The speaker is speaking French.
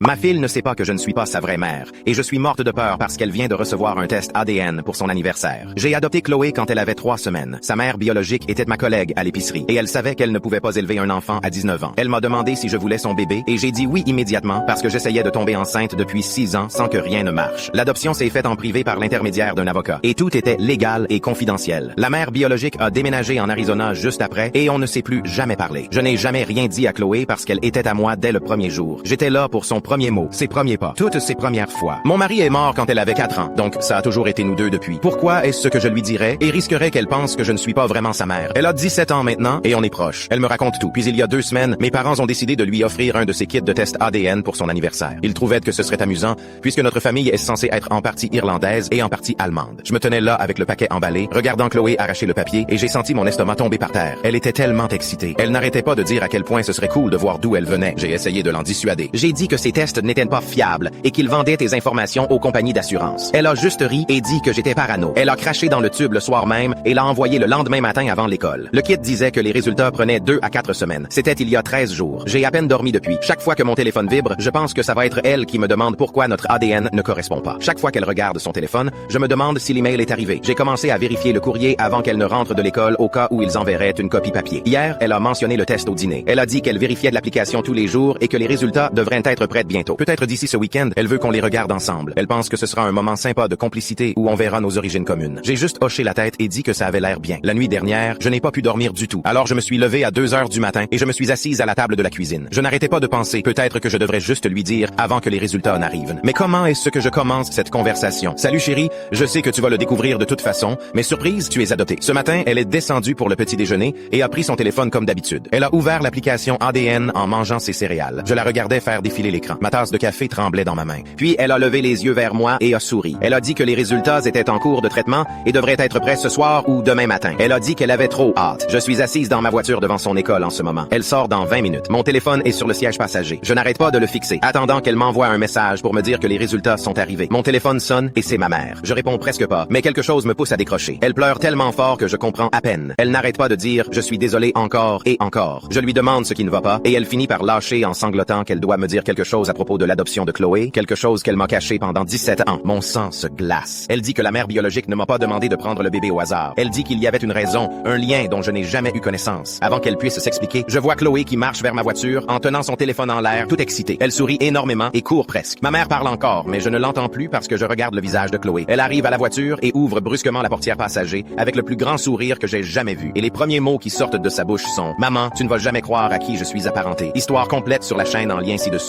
Ma fille ne sait pas que je ne suis pas sa vraie mère, et je suis morte de peur parce qu'elle vient de recevoir un test ADN pour son anniversaire. J'ai adopté Chloé quand elle avait 3 semaines. Sa mère biologique était ma collègue à l'épicerie, et elle savait qu'elle ne pouvait pas élever un enfant à 19 ans. Elle m'a demandé si je voulais son bébé, et j'ai dit oui immédiatement parce que j'essayais de tomber enceinte depuis 6 ans sans que rien ne marche. L'adoption s'est faite en privé par l'intermédiaire d'un avocat, et tout était légal et confidentiel. La mère biologique a déménagé en Arizona juste après, et on ne s'est plus jamais parlé. Je n'ai jamais rien dit à Chloé parce qu'elle était à moi dès le premier jour. J'étais là pour son premier mot, ses premiers pas, toutes ses premières fois. Mon mari est mort quand elle avait 4 ans, donc ça a toujours été nous deux depuis. Pourquoi est-ce que je lui dirais et risquerais qu'elle pense que je ne suis pas vraiment sa mère? Elle a 17 ans maintenant et on est proches. Elle me raconte tout. Puis il y a 2 semaines, mes parents ont décidé de lui offrir un de ses kits de test ADN pour son anniversaire. Ils trouvaient que ce serait amusant puisque notre famille est censée être en partie irlandaise et en partie allemande. Je me tenais là avec le paquet emballé, regardant Chloé arracher le papier et j'ai senti mon estomac tomber par terre. Elle était tellement excitée. Elle n'arrêtait pas de dire à quel point ce serait cool de voir d'où elle venait. J'ai essayé de l'en dissuader. J'ai dit que ces tests n'étaient pas fiables et qu'ils vendaient tes informations aux compagnies d'assurance. Elle a juste ri et dit que j'étais parano. Elle a craché dans le tube le soir même et l'a envoyé le lendemain matin avant l'école. Le kit disait que les résultats prenaient 2 à 4 semaines. C'était il y a 13 jours. J'ai à peine dormi depuis. Chaque fois que mon téléphone vibre, je pense que ça va être elle qui me demande pourquoi notre ADN ne correspond pas. Chaque fois qu'elle regarde son téléphone, je me demande si l'email est arrivé. J'ai commencé à vérifier le courrier avant qu'elle ne rentre de l'école au cas où ils enverraient une copie papier. Hier, elle a mentionné le test au dîner. Elle a dit qu'elle vérifiait de l'application tous les jours et que les résultats devraient être prêts bientôt. Peut-être d'ici ce week-end, elle veut qu'on les regarde ensemble. Elle pense que ce sera un moment sympa de complicité où on verra nos origines communes. J'ai juste hoché la tête et dit que ça avait l'air bien. La nuit dernière, je n'ai pas pu dormir du tout. Alors je me suis levé à 2 heures du matin et je me suis assise à la table de la cuisine. Je n'arrêtais pas de penser, peut-être que je devrais juste lui dire avant que les résultats n'arrivent. Mais comment est-ce que je commence cette conversation? Salut chérie, je sais que tu vas le découvrir de toute façon, mais surprise, tu es adoptée. Ce matin, elle est descendue pour le petit déjeuner et a pris son téléphone comme d'habitude. Elle a ouvert l'application ADN en mangeant ses céréales. Je la regardais faire défiler l'écran. Ma tasse de café tremblait dans ma main. Puis elle a levé les yeux vers moi et a souri. Elle a dit que les résultats étaient en cours de traitement et devraient être prêts ce soir ou demain matin. Elle a dit qu'elle avait trop hâte. Je suis assise dans ma voiture devant son école en ce moment. Elle sort dans 20 minutes. Mon téléphone est sur le siège passager. Je n'arrête pas de le fixer, attendant qu'elle m'envoie un message pour me dire que les résultats sont arrivés. Mon téléphone sonne et c'est ma mère. Je réponds presque pas, mais quelque chose me pousse à décrocher. Elle pleure tellement fort que je comprends à peine. Elle n'arrête pas de dire « je suis désolée encore et encore ». Je lui demande ce qui ne va pas et elle finit par lâcher en sanglotant qu'elle doit me dire quelque chose à propos de l'adoption de Chloé, quelque chose qu'elle m'a caché pendant 17 ans. Mon sang se glace. Elle dit que la mère biologique ne m'a pas demandé de prendre le bébé au hasard. Elle dit qu'il y avait une raison, un lien dont je n'ai jamais eu connaissance. Avant qu'elle puisse s'expliquer, je vois Chloé qui marche vers ma voiture en tenant son téléphone en l'air, toute excitée. Elle sourit énormément et court presque. Ma mère parle encore, mais je ne l'entends plus parce que je regarde le visage de Chloé. Elle arrive à la voiture et ouvre brusquement la portière passager avec le plus grand sourire que j'ai jamais vu. Et les premiers mots qui sortent de sa bouche sont « Maman, tu ne vas jamais croire à qui je suis apparentée ». Histoire complète sur la chaîne en lien ci-dessous.